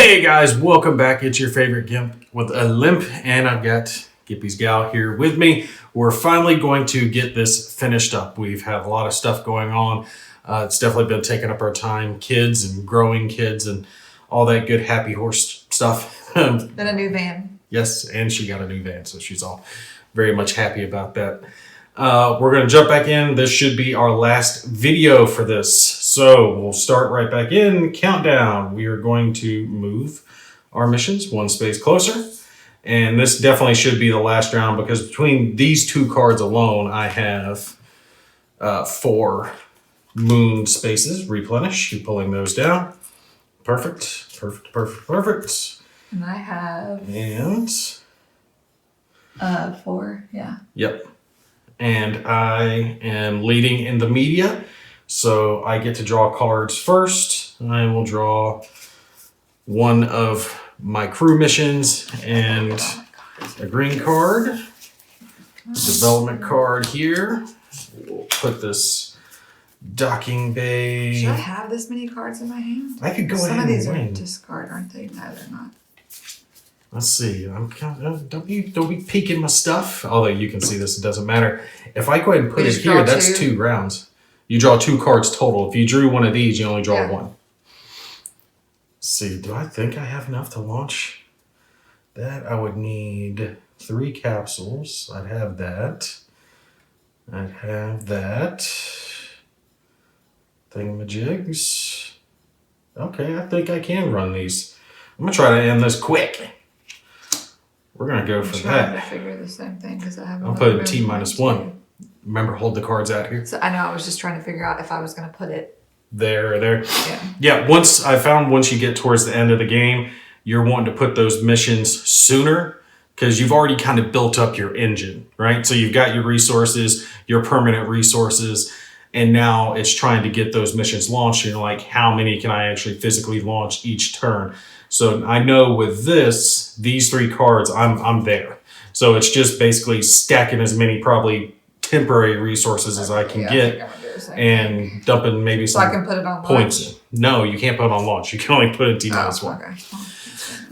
Hey guys, welcome back. It's your favorite Gimp with a limp, and I've got Gimpy's gal here with me. We're finally going to get this finished up. We've had a lot of stuff going on. It's definitely been taking up our time. Kids and growing kids and all that good happy horse stuff. Then a new van. Yes, and she got a new van, so she's all very much happy about that. We're going to jump back in. This should be our last video for this. So we'll start right back in. Countdown. We are going to move our missions one space closer. And this definitely should be the last round because between these two cards alone, I have 4 moon spaces. Replenish. You're pulling those down. Perfect. Perfect, perfect, perfect. And I have... And... 4, yeah. Yep. And I am leading in the media, so I get to draw cards first. I will draw one of my crew missions and a green card, development card here. We'll put this docking bay. Should I have this many cards in my hand? I could go Some ahead of these and win. are discard, aren't they? No, they're not. Let's see. Don't be peeking my stuff. Although you can see this, it doesn't matter. If I go ahead and put it here, that's 2 rounds. You draw 2 cards total. If you drew one of these, you only draw 1. Let's see. Do I think I have enough to launch that? I would need 3 capsules. I'd have that. I'd have that. Thingamajigs. Okay, I think I can run these. I'm gonna try to end this quick. We're going to go for that. I'm trying to figure the same thing because I have... I'll put it T-1. Remember, hold the cards out here. So I know, I was just trying to figure out if I was going to put it... There or there. Yeah. Yeah, once you get towards the end of the game, you're wanting to put those missions sooner because you've already kind of built up your engine, right? So you've got your resources, your permanent resources, and now it's trying to get those missions launched. And you're like, how many can I actually physically launch each turn? So I know with these 3 cards, I'm there. So it's just basically stacking as many probably temporary resources as I can get and dumping maybe some I can put it on points launch? in. No, you can't put it on launch. You can only put it T-1. Okay.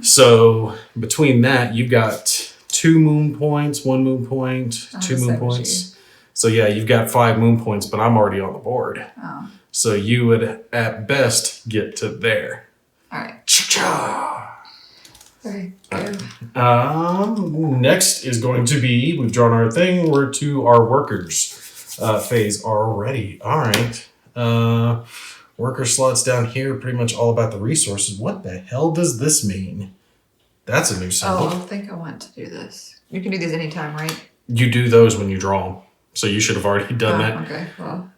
So between that, you've got 2 moon points, 1 moon point, 2 moon points. So yeah, you've got 5 moon points, but I'm already on the board. Oh. So you would at best get to there. All right. Cha-cha! Okay, go. Next is going to be, we've drawn our thing, we're to our workers phase already. All right. Worker slots down here, pretty much all about the resources. What the hell does this mean? That's a new symbol. Oh, I think I want to do this. You can do these anytime, right? You do those when you draw them. So you should have already done that. Okay, well.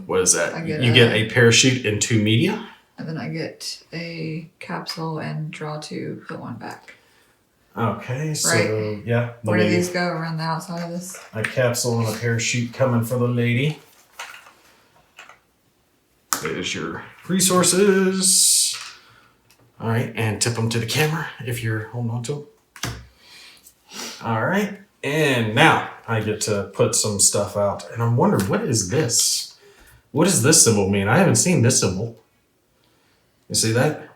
What is that? You get a parachute and 2 media. And then I get a capsule and draw 2, put 1 back. Okay, so right. Yeah. Where do these go around the outside of this? A capsule and a parachute coming for the lady. There's your resources. All right, and tip them to the camera if you're holding on to them. All right, and now I get to put some stuff out. And I'm wondering, what is this? What does this symbol mean? I haven't seen this symbol. You see that?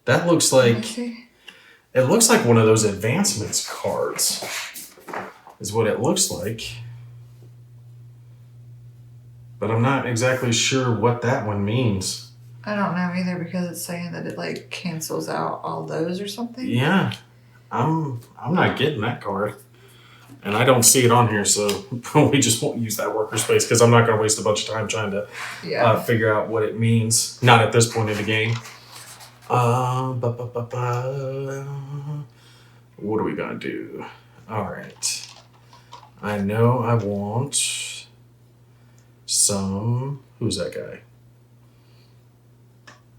That looks like, it looks like one of those advancements cards is what it looks like. But I'm not exactly sure what that one means. I don't know either because it's saying that it like cancels out all those or something. Yeah, I'm not getting that card. And I don't see it on here, so we just won't use that worker space because I'm not going to waste a bunch of time trying to figure out what it means. Not at this point in the game. What are we going to do? All right. I know I want some... Who's that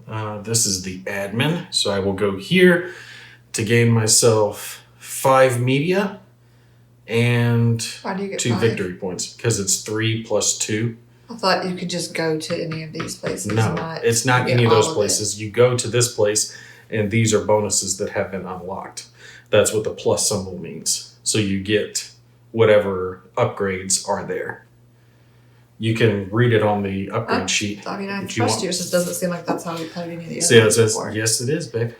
guy? This is the admin, so I will go here to gain myself 5 media. And why do you get 2 5? victory points because it's 3 plus 2. I thought you could just go to any of these places. No, it's not any of those places. You go to this place, and these are bonuses that have been unlocked. That's what the plus symbol means. So you get whatever upgrades are there. You can read it on the upgrade sheet. I mean, I trust you. It just doesn't seem like that's how we played any of the See, other it says, before. yes, it is, babe.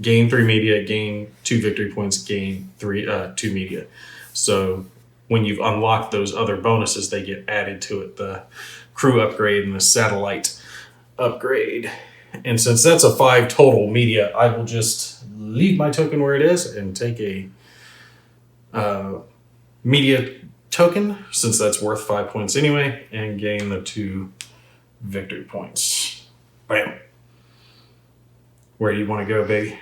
gain 3 media, gain 2 victory points, gain 2 media. So when you've unlocked those other bonuses, they get added to it, the crew upgrade and the satellite upgrade. And since that's a 5 total media, I will just leave my token where it is and take a media token, since that's worth 5 points anyway, and gain the 2 victory points. Bam. Where do you want to go, baby?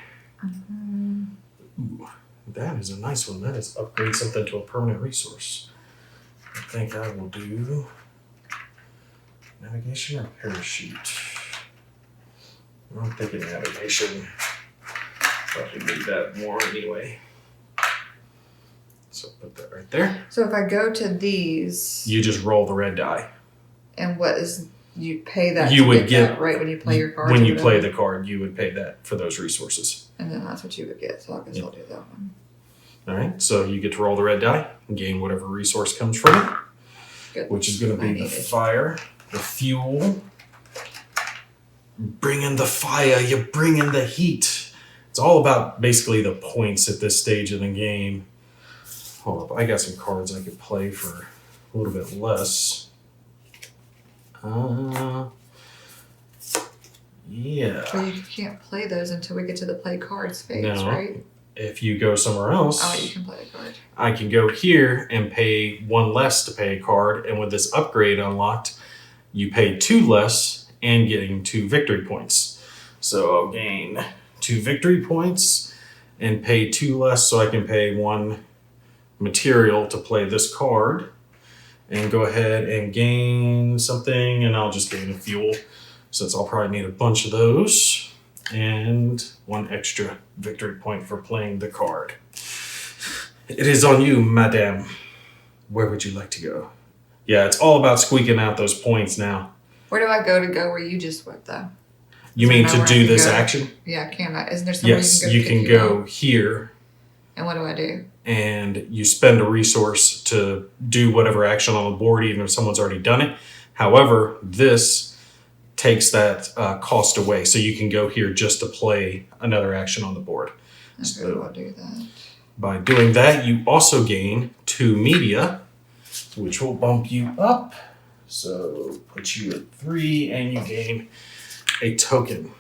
Ooh, that is a nice one. That is upgrade something to a permanent resource. I think I will do navigation or parachute. I'm thinking navigation. Probably need that more anyway. So put that right there. So if I go to these, You just roll the red die. and what is you pay that? You to would get that right when you play your card. When you play the card, you would pay that for those resources. and then that's what you would get. So I guess I'll do that one. All right. So you get to roll the red die and gain whatever resource comes from it, Good. which is going to be the fire, the fuel. Bring in the fire. You bring in the heat. It's all about basically the points at this stage of the game. Hold up. I got some cards I could play for a little bit less. Yeah. So you can't play those until we get to the play cards phase, No. right? If you go somewhere else, Oh, you can play a card. I can go here and pay 1 less to pay a card. And with this upgrade unlocked, you pay 2 less and getting 2 victory points. So I'll gain 2 victory points and pay 2 less, so I can pay 1 material to play this card and go ahead and gain something, and I'll just gain a fuel since I'll probably need a bunch of those, and 1 extra victory point for playing the card. It is on you, madame. Where would you like to go? Yeah, it's all about squeaking out those points now. Where do I go to go where you just went though? You mean to nowhere I do can this go? action? Yeah, can I? Isn't there somewhere Yes, you you can can go? go here And what do I do? and you spend a resource to do whatever action on the board, even if someone's already done it. However, this takes that cost away, so you can go here just to play another action on the board. Okay, So I'll do that. by doing that, you also gain 2 media, which will bump you up. So put you at 3, and you gain a token.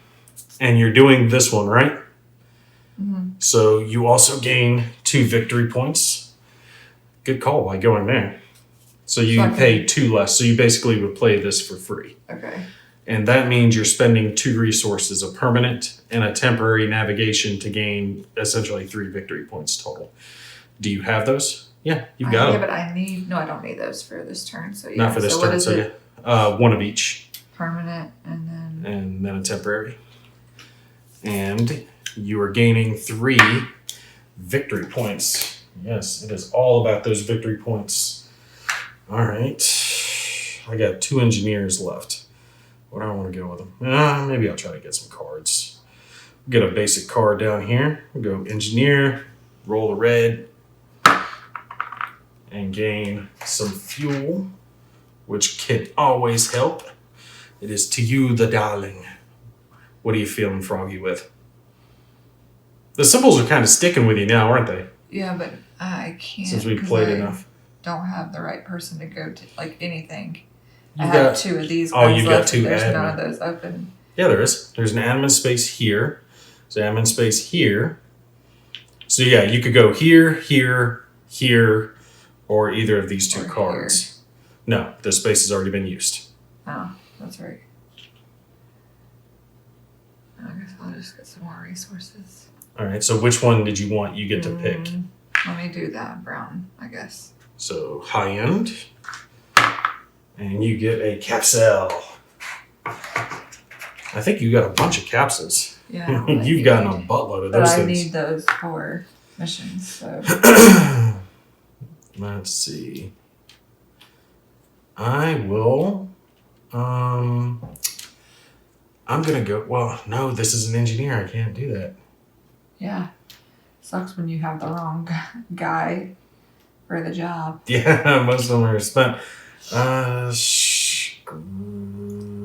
And you're doing this one, right? Mm-hmm. So you also gain 2 victory points. Good call by going there. So you pay 2 less. So you basically would play this for free. Okay. And that means you're spending 2 resources, a permanent and a temporary navigation, to gain essentially 3 victory points total. Do you have those? Yeah, you've got them. Yeah, but I don't need those for this turn. So yeah. Not for this so turn. What is So it? yeah, 1 of each. Permanent and then A temporary. And you are gaining 3 victory points. Yes, it is all about those victory points. All right. I got 2 engineers left. What do I want to go with them? Maybe I'll try to get some cards. Get a basic card down here. We'll go engineer, roll the red, and gain some fuel, which can always help. It is to you, the darling. What are you feeling froggy with? The symbols are kind of sticking with you now, aren't they? yeah, but I can't. Since we've 'cause played I enough. Don't have the right person to go to like anything. You I got- have 2 of these. Oh, you cards got left, 2 and there's admin. none of those open. Yeah, there is. There's an admin space here. There's an admin space here. So yeah, you could go here, here, here, or either of these 2 Or cards. No, this space has already been used. Oh, that's right. I guess I'll just get some more resources. All right, so which one did you want? You get to pick. Let me do that brown, I guess. So high end, and you get a capsule. I think you got a bunch of capsules. Yeah. I don't like You've it. gotten a buttload of But those I things. need those for missions, so. Let's see. I will. I'm gonna go. Well, no, this is an engineer. I can't do that. Yeah. Sucks when you have the wrong guy for the job. Yeah, most of them are spent.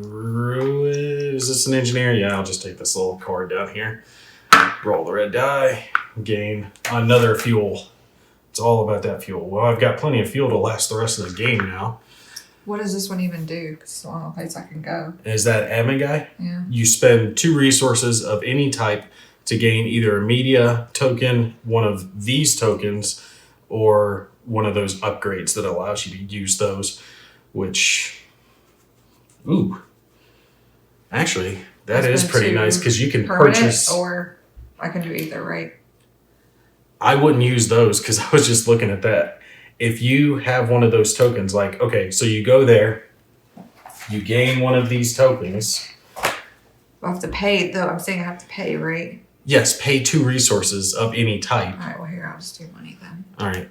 Screw it. Is this an engineer? Yeah, I'll just take this little card down here. Roll the red die. Gain another fuel. It's all about that fuel. Well, I've got plenty of fuel to last the rest of the game now. What does this one even do? Because it's the only place I can go. Is that admin guy? Yeah. You spend 2 resources of any type to gain either a media token, one of these tokens, or one of those upgrades that allows you to use those, which, ooh, actually, that is pretty nice because you can purchase. Or I can do either, right? I wouldn't use those because I was just looking at that. If you have one of those tokens, like, okay, so you go there, you gain one of these tokens. I have to pay, though. I'm saying I have to pay, right? Yes, pay 2 resources of any type. All right, well, here, I'll just do money then. All right.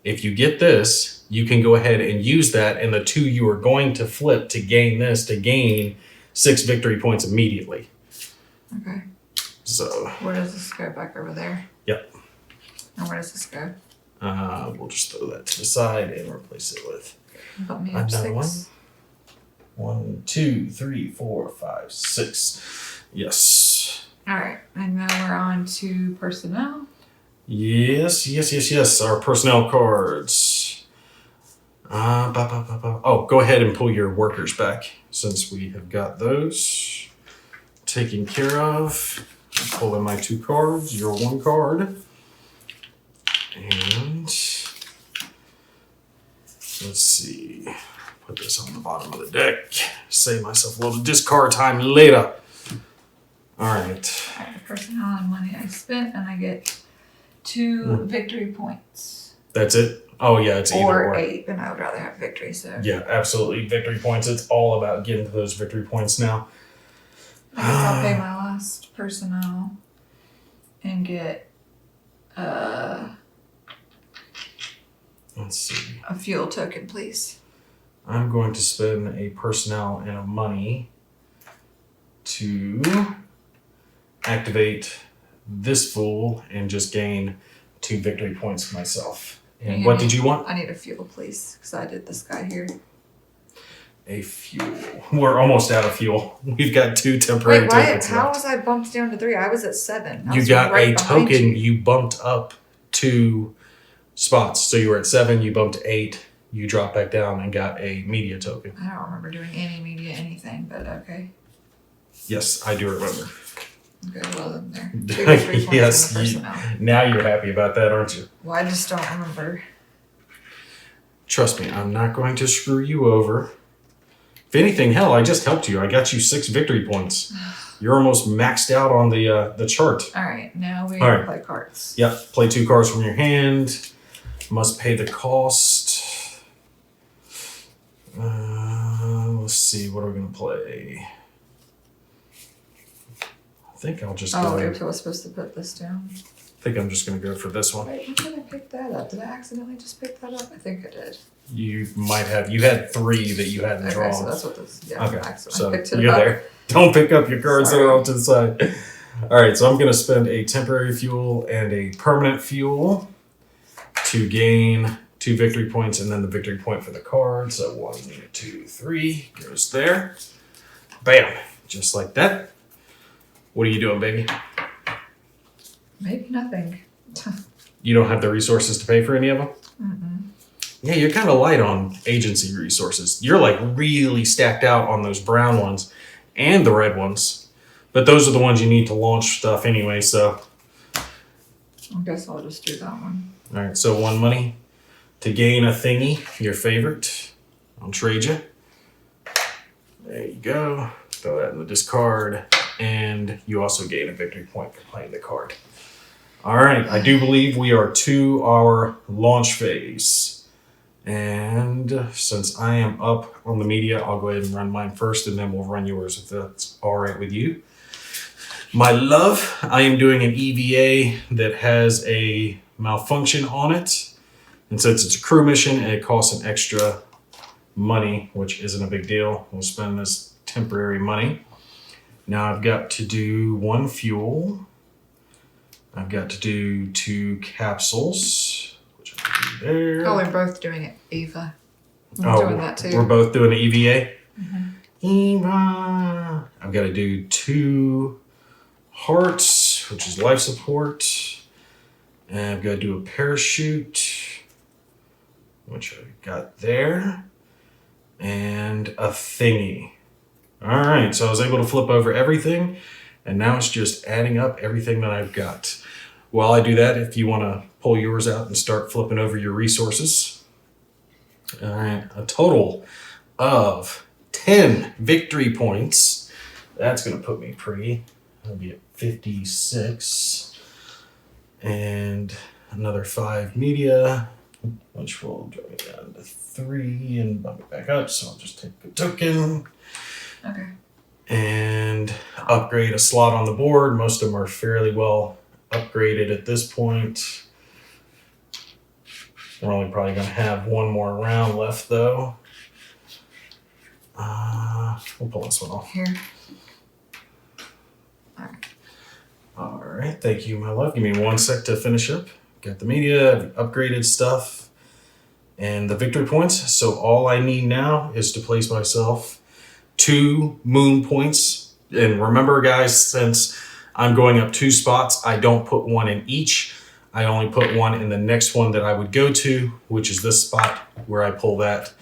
If you get this, you can go ahead and use that, and the 2 you are going to flip to gain this, to gain 6 victory points immediately. Okay. So. Where does this go? Back over there? Yep. And where does this go? We'll just throw that to the side and replace it with Put me up another 6. 1, 2, 3, 4, 5, 6. Yes. All right, and now we're on to personnel. Yes. Our personnel cards. Oh, go ahead and pull your workers back since we have got those taken care of. I'm pulling my 2 cards, your 1 card. And let's see. Put this on the bottom of the deck. Save myself a little discard time later. All right. I have the personnel and money I spent, and I get 2 victory points. That's it? Oh, yeah, it's either or 8, and I would rather have victory, so. Yeah, absolutely. Victory points. It's all about getting to those victory points now. I guess I'll pay my last personnel and get let's see. a fuel token, please. I'm going to spend a personnel and a money to activate this fool and just gain 2 victory points myself. And what did you want? I need a fuel, please, because I did this guy here. A fuel. We're almost out of fuel. We've got 2 temporary tokens How left. was I bumped down to 3? I was at 7. You got a token. You bumped up 2 spots. So you were at 7. You bumped to 8. You dropped back down and got a media token. I don't remember doing any media anything, but okay. Yes, I do remember. Okay, well then there. 2 victory points Yes, in the personnel. Now you're happy about that, aren't you? Well, I just don't remember. Trust me, I'm not going to screw you over. If anything, hell, I just helped you. I got you 6 victory points. You're almost maxed out on the chart. All right, now we play cards. Yep, play 2 cards from your hand. Must pay the cost. Let's see, what are we going to play? I think I'll just go. Oh, I was supposed to put this down. I think I'm just going to go for this one. Wait, when did I pick that up? Did I accidentally just pick that up? I think I did. You might have. You had 3 that you hadn't drawn. Okay, so that's what this. Yeah, Okay, I so picked it you're up. there. Don't pick up your cards that are off to the side. All right, so I'm going to spend a temporary fuel and a permanent fuel to gain 2 victory points, and then the victory point for the card. So 1, 2, 3 goes there. Bam, just like that. What are you doing, baby? Maybe nothing. You don't have the resources to pay for any of them? Mm-mm. Yeah, you're kind of light on agency resources. You're like really stacked out on those brown ones and the red ones. But those are the ones you need to launch stuff anyway, so. I guess I'll just do that one. All right, so 1 money to gain a thingy, your favorite. I'll trade you. There you go. Throw that in the discard. And you also gain a victory point for playing the card. All right, I do believe we are to our launch phase. And since I am up on the media, I'll go ahead and run mine first, and then we'll run yours if that's all right with you. My love, I am doing an EVA that has a malfunction on it. And since it's a crew mission and it costs an extra money, which isn't a big deal, we'll spend this temporary money. Now I've got to do 1 fuel. I've got to do 2 capsules, which I can do there. Oh, we're both doing it, Eva. I'm doing that too. We're both doing an EVA? Mm-hmm. Eva. I've got to do 2 hearts, which is life support. And I've got to do a parachute, which I got there. And a thingy. All right, so I was able to flip over everything. And now it's just adding up everything that I've got. While I do that, if you want to pull yours out and start flipping over your resources. All right, a total of 10 victory points. That's going to put me pretty. I'll be at 56. And another 5 media, which will drop me down to 3 and bump it back up. So I'll just take a token. Okay. And upgrade a slot on the board. Most of them are fairly well upgraded at this point. We're only probably going to have one more round left, though. We'll pull this one off. Here. All right. All right. Thank you, my love. Give me 1 sec to finish up. Got the media, upgraded stuff, and the victory points. So all I need now is to place myself 2 moon points. And remember, guys, since I'm going up 2 spots, I don't put 1 in each. I only put 1 in the next one that I would go to, which is this spot where I pull that,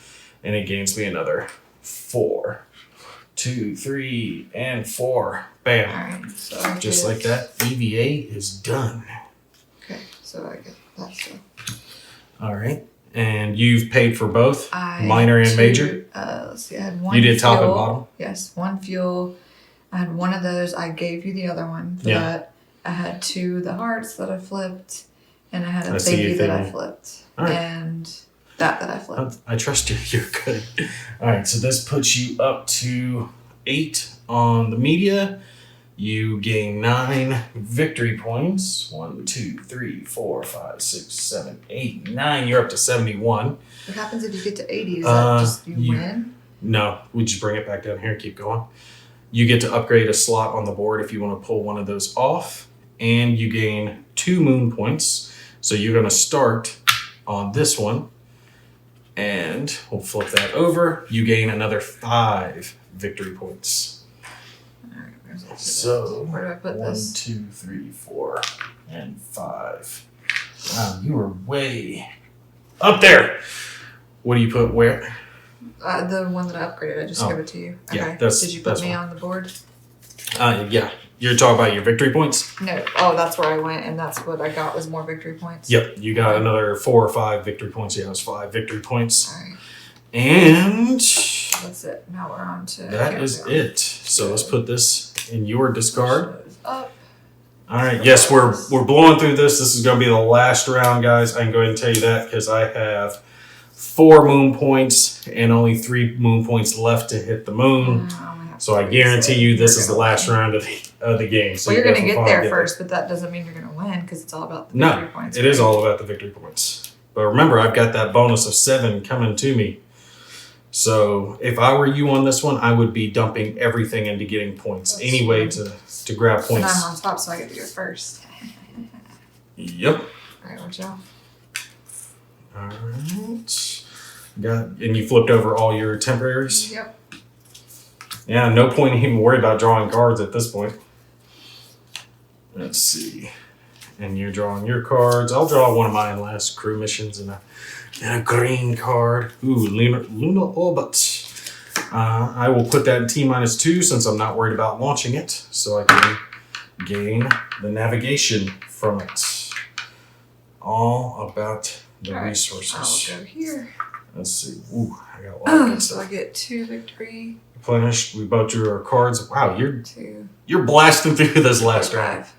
and it gains me another 4. 2, 3, and 4. Bam. All right. So I Just get, like that, EVA is done. Okay. So I get that stuff. All right. And you've paid for both, I minor and had major? Let's see. I had one. You did top and fuel. bottom? Yes, 1 fuel. I had 1 of those. I gave you the other one for Yeah. that. I had 2 of the hearts that I flipped, and I had a I see you thingy that I thinking. flipped, All right. and that I flipped. I trust you. You're good. All right. So this puts you up to 8 on the media. You gain 9 victory points. 1, 2, 3, 4, 5, 6, 7, 8, 9. You're up to 71. What happens if you get to 80? Is that just you win? No, we just bring it back down here and keep going. You get to upgrade a slot on the board if you want to pull one of those off, and you gain 2 moon points. So you're going to start on this one, and we'll flip that over. You gain another 5 victory points. All right, where's that? So Where do I put 1, this? 2, 3, 4, and 5. Wow, you are way up there. What do you put where? The one that I upgraded. I just Oh. gave it to you. Yeah, Okay. that's- Did you that's put me fine. on the board? Yeah, you're talking about your victory points? No. Oh, that's where I went, and that's what I got was more victory points. Yep, you got another 4 or 5 victory points. Yeah, it was 5 victory points. All right. And That's it. Now we're on to that is countdown. it. So let's put this in your discard. Shows up. All right, yes, we're blowing through this. This is going to be the last round, guys. I can go ahead and tell you that because I have 4 moon points and only 3 moon points left to hit the moon. So I guarantee you this is the last round of the game. So Well, you're going to definitely get there get first, but that doesn't mean you're going to win because it's all about the No, victory points. it is all about the victory points. But remember, I've got that bonus of 7 coming to me. So if I were you on this one, I would be dumping everything into getting points That's anyway true. to grab And I'm points. on top, so I get to go first. Yep. All right, watch out. All right. And you flipped over all your temporaries? Yep. Yeah, no point even worry about drawing cards at this point. Let's see. And you're drawing your cards. I'll draw one of mine last, crew missions, and a green card. Ooh, Luna Orbit. I will put that in T-2 since I'm not worried about launching it, so I can gain the navigation from it. All about the All right, resources. I'll go here. Let's see. Ooh, I got a lot of good So I stuff. get 2 victory, Replenished. We both drew our cards. Wow, 2, you're blasting through this last 4, round. 5.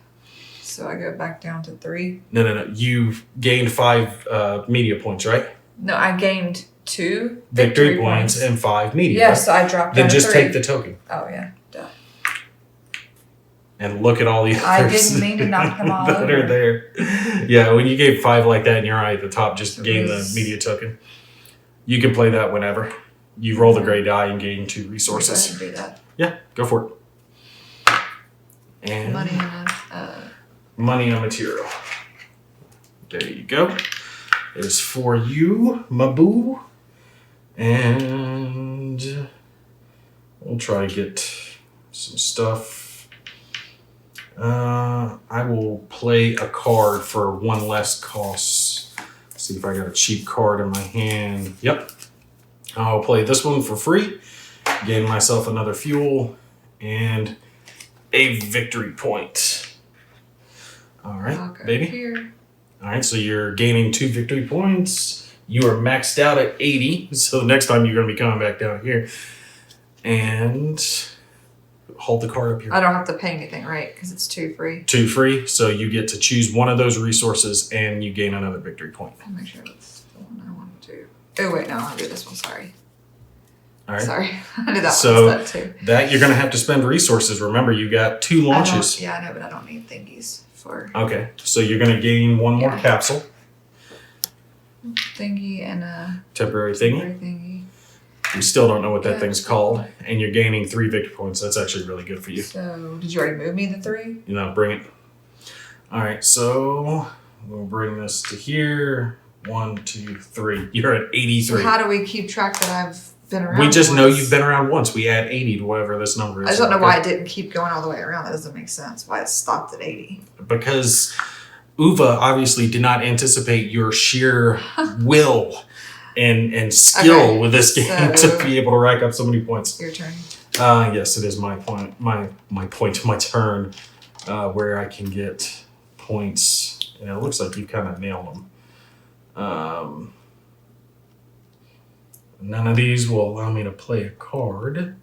So I go back down to 3. No. You've gained 5 media points, right? No, I gained 2 Victory points and 5 media. Yeah, so I dropped down Then to just 3. take the token Oh, yeah. Duh. and look at all the I others didn't mean to knock them all that over. are there. Yeah, when you gave 5 like that and you're right at the top, just It gain the was- media token. You can play that whenever. You roll the gray die and gain 2 resources. Go ahead and do that. Yeah, go for it. And Money and money and material. There you go. It is for you, my boo. And we'll try to get some stuff I will play a card for one less cost. See if I got a cheap card in my hand. Yep. I'll play this one for free. Gain myself another fuel and a victory point. All right, baby. Here. All right, so you're gaining 2 victory points. You are maxed out at 80. So next time you're going to be coming back down here. And hold the card up here. I don't have to pay anything, right? Because it's 2 free. 2 free. So you get to choose one of those resources and you gain another victory point. I'll make sure that's the one I want to do. Oh, wait, no, I'll do this one. Sorry. All right. Sorry. I did that So one instead, too. that you're going to have to spend resources. Remember, you got 2 launches. Yeah, I know, but I don't need thingies for Okay. So you're going to gain 1 more capsule. thingy and a Temporary thingy. thingy. You still don't know what that thing's called. And you're gaining 3 victory points. That's actually really good for you. So, did you already move me the 3? You know, bring it. All right. So we'll bring this to here. 1, 2, 3. You're at 83. So how do we keep track that I've been around? We just once? know you've been around once. We add 80 to whatever this number is. I just don't know why it didn't keep going all the way around. That doesn't make sense. Why it stopped at 80. Because Uva obviously did not anticipate your sheer will and skill with this game to be able to rack up so many points. Your turn. Yes, it is my turn, where I can get points. And it looks like you kind of nailed them. None of these will allow me to play a card.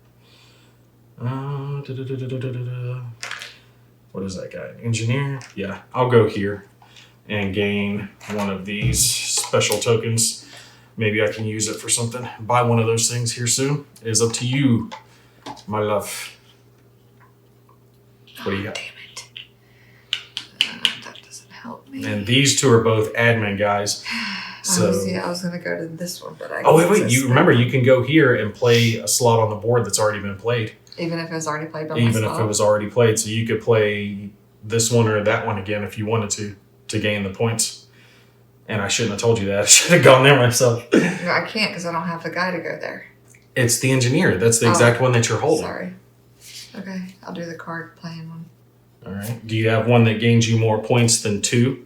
What is that guy? Engineer? Yeah, I'll go here and gain one of these special tokens. Maybe I can use it for something. Buy one of those things here soon. It is up to you, my love. What do you got? Damn it. That doesn't help me. And these 2 are both admin guys. So, I was going to go to this one, but I... Oh, wait. You remember, you can go here and play a slot on the board that's already been played. Even if it was already played by Even myself? if it was already played. So you could play this one or that one again if you wanted to gain the points. And I shouldn't have told you that. I should have gone there myself. No, I can't because I don't have the guy to go there. It's the engineer. That's the exact one that you're holding. Sorry. Okay, I'll do the card playing one. All right. Do you have one that gains you more points than 2?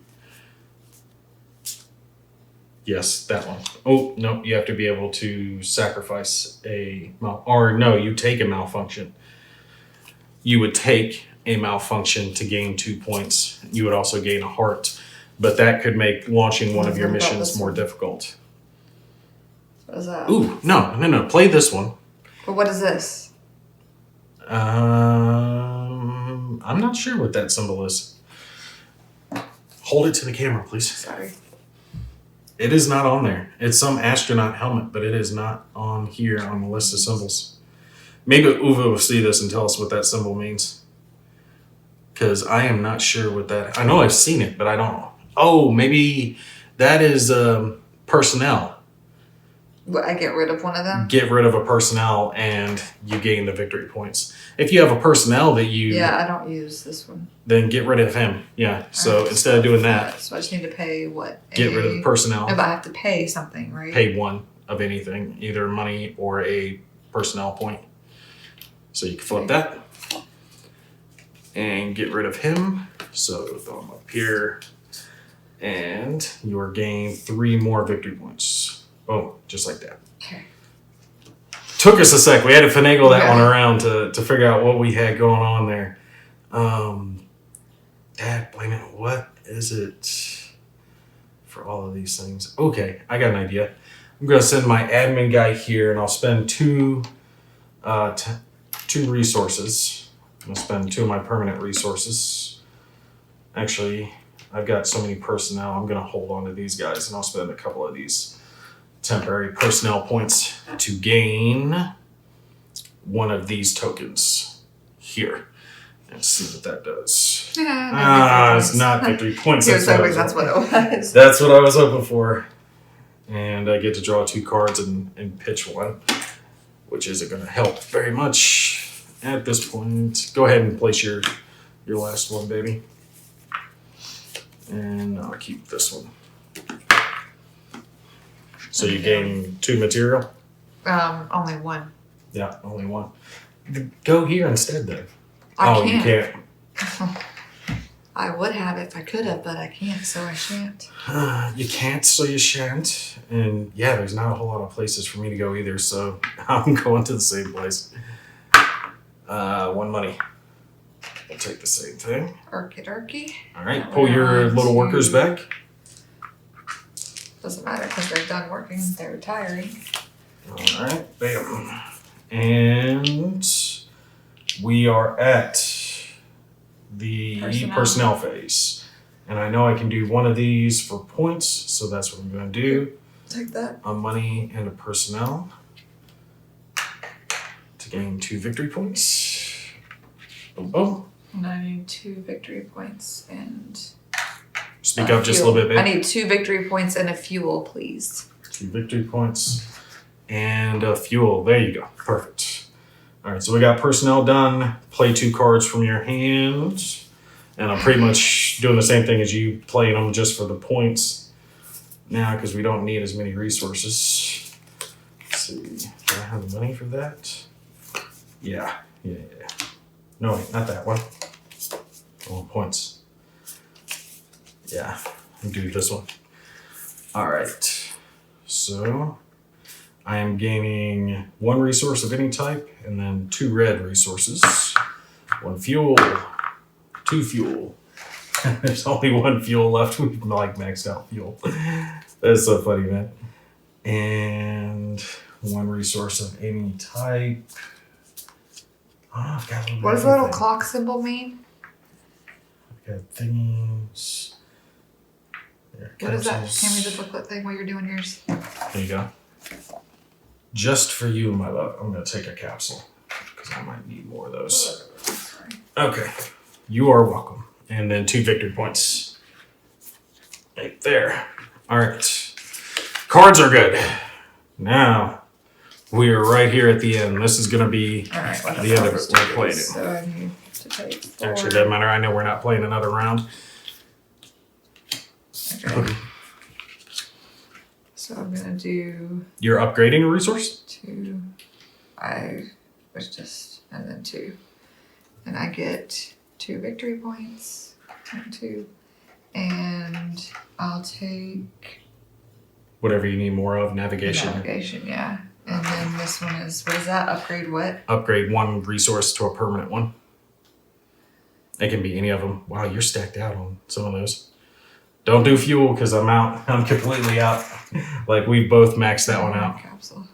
Yes, that one. Oh, no, you have to be able to sacrifice you take a malfunction. You would take a malfunction to gain 2 points. You would also gain a heart, but that could make launching one of your missions more difficult. What is that? Ooh, no, play this one. But what is this? I'm not sure what that symbol is. Hold it to the camera, please. Sorry. It is not on there. It's some astronaut helmet, but it is not on here on the list of symbols. Maybe Uva will see this and tell us what that symbol means. Because I am not sure what that... I know I've seen it, but I don't... Oh, maybe that is personnel. What, I get rid of one of them? Get rid of a personnel and you gain the victory points. If you have a personnel that you... Yeah, I don't use this one. Then get rid of him. Yeah, so instead of doing that... So I just need to pay what? Get rid of the personnel. No, but I have to pay something, right? Pay 1 of anything, either money or a personnel point. So you can flip that. And get rid of him. So throw him up here. And you're gaining 3 more victory points. Oh, just like that. Okay. Took us a sec. We had to finagle that one around to figure out what we had going on there. Dad, blame it. What is it for all of these things? Okay, I got an idea. I'm going to send my admin guy here, and I'll spend 2 resources. I'm going to spend 2 of my permanent resources. Actually, I've got so many personnel. I'm going to hold on to these guys, and I'll spend a couple of these temporary personnel points to gain one of these tokens here. Let's see what that does. It's not victory points. That's what it was. That's what I was hoping for. And I get to draw 2 cards and pitch 1, which isn't going to help very much at this point. Go ahead and place your last one, baby. And I'll keep this one. So you gain 2 material? Only 1. Yeah, only 1. Go here instead, then. I can't. You can't. I would have if I could have, but I can't, so I shan't. You can't, so you shan't. And yeah, there's not a whole lot of places for me to go either, so I'm going to the same place. 1 money. We'll take the same thing. Okie dokie. All right, pull your little workers back. Doesn't matter because they're done working. They're retiring. All right, bam. And we are at the personnel phase. And I know I can do one of these for points, so that's what I'm going to do. Take that. A money and a personnel to gain 2 victory points. Boom, boom. And I need 2 victory points and... Speak up just a little bit, babe. I need 2 victory points and a fuel, please. 2 victory points and a fuel. There you go. Perfect. All right, so we got personnel done. Play 2 cards from your hand. And I'm pretty much doing the same thing as you, playing them just for the points now because we don't need as many resources. Let's see. Do I have the money for that? Yeah. No, wait, not that one. I want points. Yeah, I'll do this one. All right. So I am gaining 1 resource of any type and then 2 red resources. 1 fuel. 2 fuel. There's only 1 fuel left. We've like maxed out fuel. That's so funny, man. And 1 resource of any type. Oh, I've got a little What does the little clock symbol mean? I've got things. What is that? Hand me the booklet thing while you're doing yours. There you go. Just for you, my love. I'm going to take a capsule because I might need more of those. Sorry. Okay. You are welcome. And then 2 victory points. Right there. All right. Cards are good. Now, we are right here at the end. This is going to be the end of it. We're playing it. So I need to take 4. Actually, it doesn't matter. I know we're not playing another round. Okay. So I'm going to do... You're upgrading a resource? 2. I was just... And then 2. And I get 2 victory points. 1, 2. And I'll take... Whatever you need more of. Navigation. Navigation, yeah. And then this one is... What is that? Upgrade what? Upgrade 1 resource to a permanent one. It can be any of them. Wow, you're stacked out on some of those. Don't do fuel because I'm out. I'm completely out. Like we both maxed that one out. Capsule.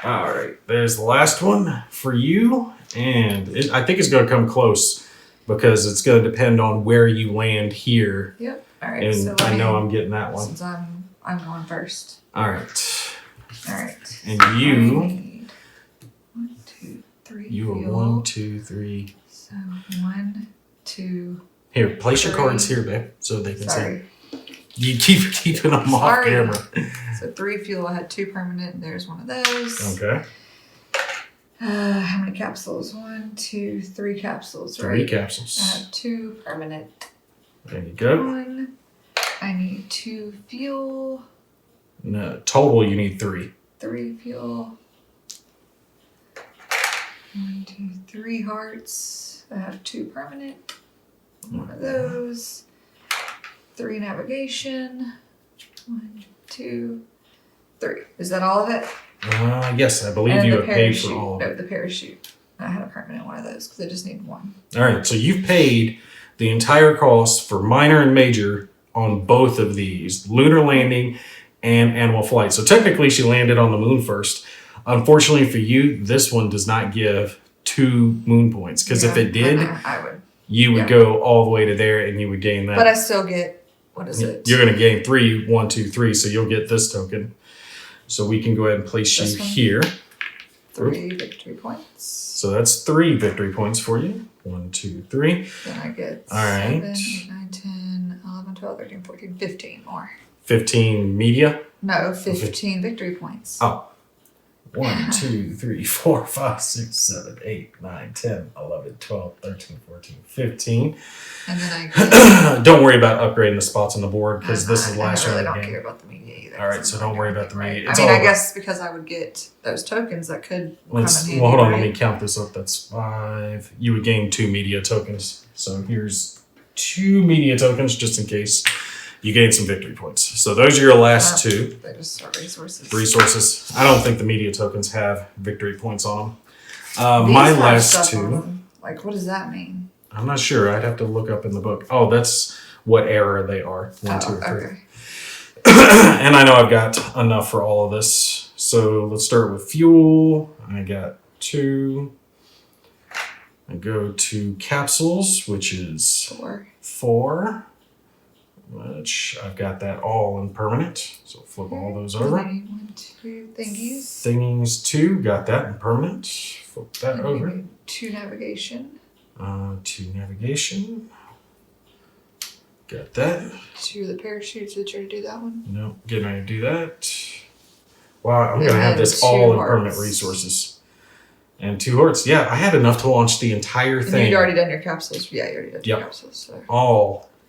All right, there's the last one for you. And I think it's going to come close because it's going to depend on where you land here. Yep. All right. And so I know I'm getting that one. Since I'm going first. All right. All right. And you... I need 1, 2, 3. You are fuel. 1, 2, 3. So 1, 2. Here, place your 3. cards here, babe, so they can Sorry. see. You keep keeping them off camera. So 3 fuel. I had 2 permanent. There's one of those. Okay. How many capsules? 1, 2, 3 capsules, right? 3 capsules. I have 2 permanent. There you go. 1. I need 2 fuel. No, total you need 3. 3 fuel. 1, 2, 3 hearts. I have 2 permanent. One of those. 3 navigation. 1, 2, 3. Is that all of it? Yes, I believe you have paid for all of it. No, the parachute. I had a permanent one of those because I just need 1. All right, so you've paid the entire cost for minor and major on both of these, lunar landing and animal flight. So technically she landed on the moon first. Unfortunately for you, this one does not give 2 moon points because if it did, I would. you would go all the way to there and you would gain that. But I still get, what is it? You're going to gain 3, 1, 2, 3, so you'll get this token. So we can go ahead and place you here. 3 victory points. So that's 3 victory points for you. 1, 2, 3. Then I get all right. 7, 8, 9, 10, 11, 12, 13, 14, 15 more. 15 media? No, 15 victory points. Oh. 1, 2, 3, 4, 5, 6, 7, 8, 9, 10, 11, 12, 13, 14, 15. And then I get... Don't worry about upgrading the spots on the board because this is the last round of the I really game. don't care about the media either. All right, so don't worry about the media. I mean, I guess because I would get those tokens that could come in handy. Well, hold on, let me count this up. That's 5. You would gain 2 media tokens. So here's 2 media tokens just in case you gain some victory points. So those are your last 2. They just are resources. Resources. I don't think the media tokens have victory points on them. These My have last stuff 2. on them. Like, what does that mean? I'm not sure. I'd have to look up in the book. Oh, that's what era they are. 1, 2, or 3. Okay. And I know I've got enough for all of this. So let's start with fuel. I got 2. I go to capsules, which is 4. Which I've got that all in permanent. So flip all those over. 1, 2 thingies. Thingies 2, got that in permanent. Flip that And over. maybe 2 navigation. 2 navigation. Got that. 2 of the parachutes. Did you already do that one? No, getting ready to do that. Wow, I'm And gonna have then this 2 all in hearts. permanent resources. And 2 hearts. Yeah, I had enough to launch the entire And thing. you'd already done your capsules. Yeah, you already did your Yep. capsules. So,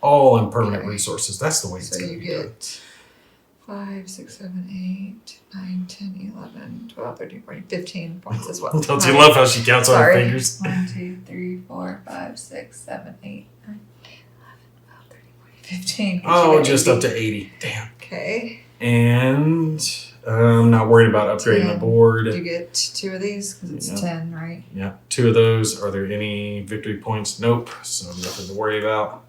All in permanent Okay. resources. That's the way it's so gonna you be done. get 5, 6, 7, 8, 9, 10, 11, 12, 13, 14, 15 points as well. Don't you love how she counts on her Sorry. fingers? 1, 2, 3, 4, 5, 6, 7, 8, 9, 10, 11, 12, 13, 14, 15. Oh, just up to 80. Damn. Okay. And I'm not worried about upgrading the 10. board. Do you get 2 of these? Because it's Yeah. 10, right? Yeah, 2 of those. Are there any victory points? Nope. So nothing to worry about.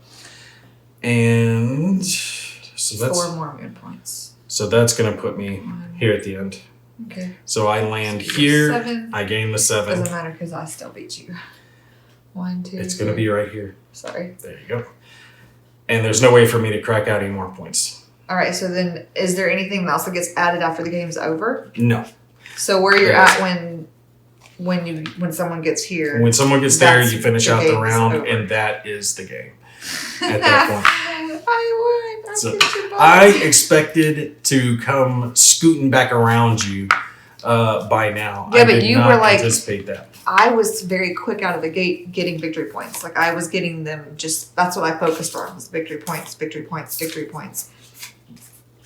And so that's 4 more moon points. so that's gonna put me 1. here at the end. Okay. So I land So you get here. 7. I gain the 7. Doesn't matter because I still beat you. 1, 2. It's gonna be right here. Sorry. There you go. And there's no way for me to crack out any more points. All right. So then, is there anything else that gets added after the game's over? No. So where you're Yes. at when someone gets here. When someone gets there, That's you finish the out the game's round, over. and that is the game. At that point. I won. So, Get your I balls. expected to come scooting back around you by now. Yeah, I but did you not were like- anticipate that. I was very quick out of the gate getting victory points. Like I was getting them just, that's what I focused on was victory points, victory points, victory points.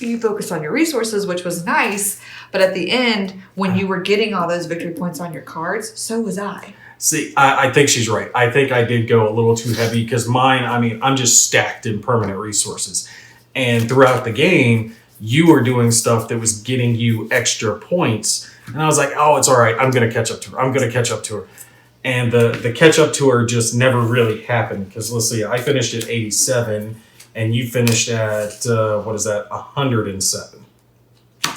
You focused on your resources, which was nice. But at the end, when you were getting all those victory points on your cards, so was I. See, I think she's right. I think I did go a little too heavy because mine, I mean, I'm just stacked in permanent resources. And throughout the game, you were doing stuff that was getting you extra points. And I was like, oh, it's all right. I'm going to catch up to her. I'm going to catch up to her. And the catch up to her just never really happened because let's see, I finished at 87 and you finished at, 107.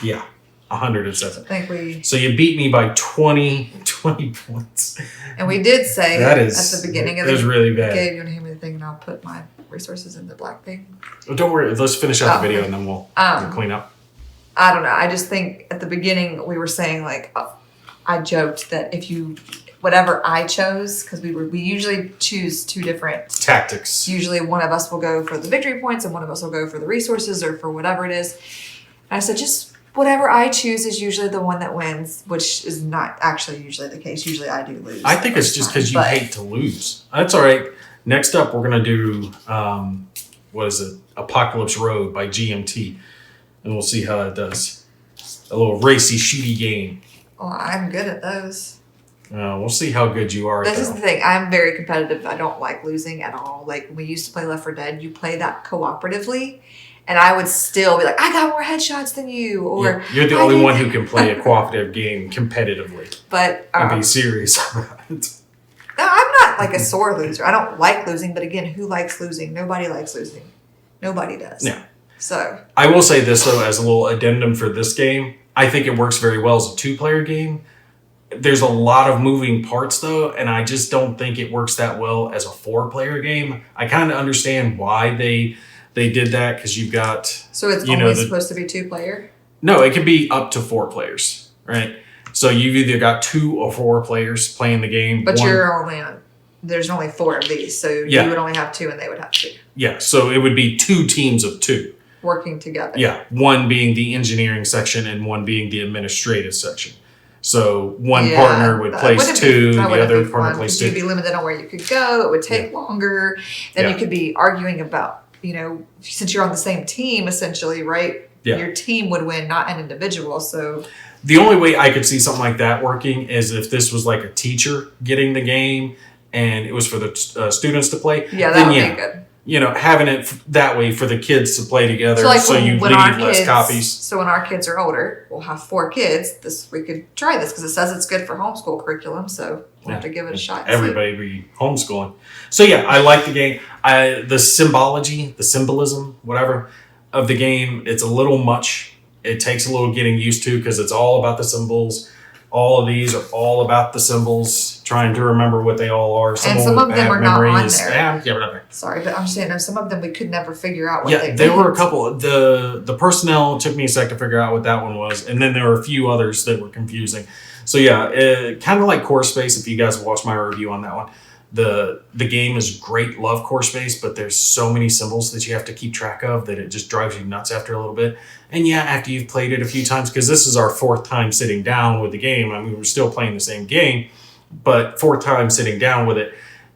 Yeah, 107. I think we, So you beat me by 20 points. and we did say That is, at the beginning of that is the really bad. game, you want to hand me the thing and I'll put my resources in the black thing. Well, don't worry. Let's finish out the Oh, video okay. and then we'll Um, clean up. I don't know. I just think at the beginning we were saying like, I joked that if you, whatever I chose, because we usually choose 2 different. Tactics. Usually one of us will go for the victory points and one of us will go for the resources or for whatever it is. And I said, just whatever I choose is usually the one that wins, which is not actually usually the case. Usually I do lose. I think it's just because you But- hate to lose. That's all right. Next up, we're going to do, Apocalypse Road by GMT. And we'll see how that does. A little racy, shooty game. Well, I'm good at those. We'll see how good you are at This is that. the thing. I'm very competitive. I don't like losing at all. Like when we used to play Left 4 Dead, you play that cooperatively, and I would still be like, I got more headshots than you, or You're the I only did- one who can play a cooperative game competitively But and be serious about it. no, I'm not like a sore loser. I don't like losing, but again, who likes losing? Nobody likes losing. Nobody does. Yeah. So I will say this, though, as a little addendum for this game. I think it works very well as a 2-player game. There's a lot of moving parts, though, and I just don't think it works that well as a 4-player game. I kind of understand why they did that, because you've got... it's only supposed to be 2-player? No, it could be up to 4 players, right? So you've either got 2 or 4 players playing the game. But One- you're only on, there's only 4 of these, so Yeah. you would only have 2 and they would have 2 Yeah, so it would be 2 teams of 2. working together. Yeah, one being the engineering section and one being the administrative section. So one Yeah, partner would that place wouldn't 2, that the wouldn't other be partner fun, plays 'cause You'd 2. be limited on where you could go. It would take longer. Then Yeah. you could be arguing about, since you're on the same team, essentially, right? Yeah. Your team would win, not an individual. So The only way I could see something like that working is if this was like a teacher getting the game and it was for the students to play, Yeah, that then would be good. you know, having it that way for the kids to play together, So, like, so you need less copies. So when our kids are older, we'll have 4 kids. We could try this because it says it's good for homeschool curriculum. So we'll have to give it a shot. Everybody be homeschooling. So yeah, I like the game. The symbology, the symbolism, whatever, of the game, it's a little much. It takes a little getting used to because it's all about the symbols. All of these are all about the symbols, trying to remember what they all are. Some of them are not on there. Yeah, sorry, but I'm saying some of them we could never figure out what they meant. There were a couple. The personnel took me a sec to figure out what that one was, and then there were a few others that were confusing. So yeah, kind of like Core Space. If you guys watched my review on that one, the game is great. Love Core Space, but there's so many symbols that you have to keep track of that it just drives you nuts after a little bit. And yeah, after you've played it a few times, because this is our 4th time sitting down with the game. I mean, we're still playing the same game, but 4th time sitting down with it,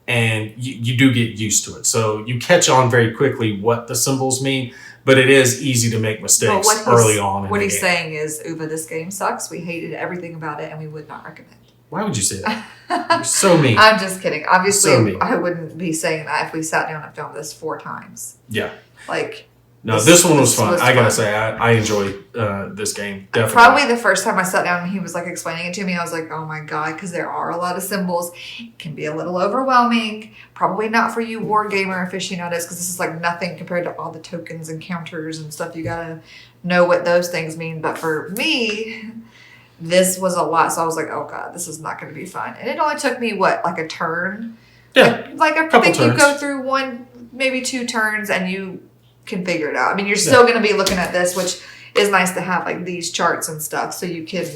and you do get used to it. So you catch on very quickly what the symbols mean, but it is easy to make mistakes early on. What he's saying is, Uva, this game sucks. We hated everything about it, and we would not recommend it. Why would you say that? You're so mean. I'm just kidding. Obviously, So mean. I wouldn't be saying that if we sat down and filmed this 4 times. Yeah. Like, no, this one was fun. I gotta say, I enjoyed this game. Definitely. Probably the first time I sat down and he was like explaining it to me, I was like, oh my God, because there are a lot of symbols. It can be a little overwhelming. Probably not for you war gamer aficionados, because this is like nothing compared to all the tokens and counters and stuff. You gotta know what those things mean. But for me, this was a lot. So I was like, oh God, this is not going to be fun. And it only took me, like a turn? Yeah. Like I think turns. You go through 1, maybe 2 turns and you can figure it out. I mean, you're still going to be looking at this, which is nice to have, like these charts and stuff. So you can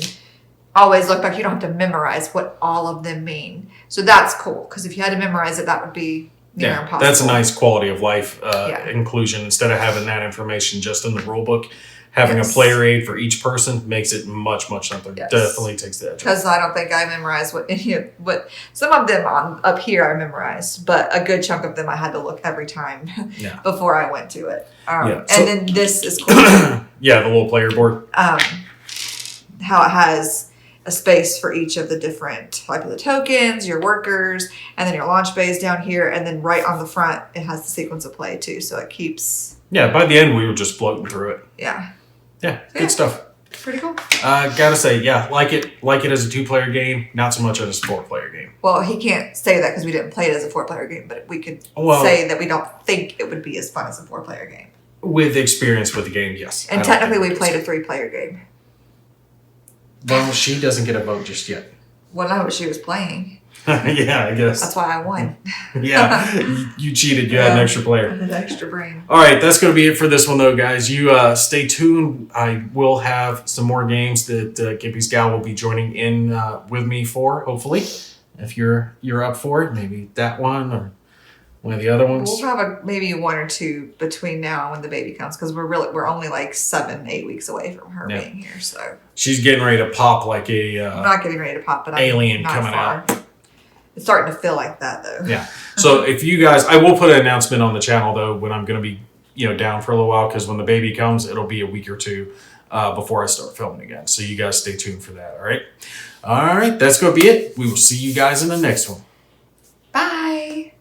always look back. You don't have to memorize what all of them mean. So that's cool. Because if you had to memorize it, that would be near impossible. That's a nice quality of life inclusion. Instead of having that information just in the rule book, having a player aid for each person makes it much simpler. Definitely takes the edge. Because I don't think I memorized what some of them up here I memorized, but a good chunk of them I had to look every time before I went to it. And then this is cool. The little player board. How it has a space for each of the different type of the tokens, your workers, and then your launch bays down here, and then right on the front it has the sequence of play too, so it keeps. Yeah, by the end we were just floating through it. Yeah, good stuff. Pretty cool. Gotta say, like it as a 2-player game, not so much as a 4-player game. Well, he can't say that because we didn't play it as a 4-player game, but we could say that we don't think it would be as fun as a 4-player game. With experience with the game, yes. And technically we played a 3-player game. Well, she doesn't get a vote just yet. Well, no, but she was playing. Yeah, I guess. That's why I won. You cheated. You had an extra player. I had an extra brain. All right, that's going to be it for this one, though, guys. You stay tuned. I will have some more games that Gimpy's Gal will be joining in with me for, hopefully. If you're up for it, maybe that one or one of the other ones. We'll have maybe 1 or 2 between now and when the baby comes, because we're only like 7-8 weeks away from her being here. So she's getting ready to pop like a. I'm not getting ready to pop, but alien I'm not coming far. out. It's starting to feel like that though. Yeah. So if you guys, I will put an announcement on the channel though when I'm going to be down for a little while, because when the baby comes, it'll be a week or 2 before I start filming again. So you guys stay tuned for that. All right. All right. That's going to be it. We will see you guys in the next one. Bye.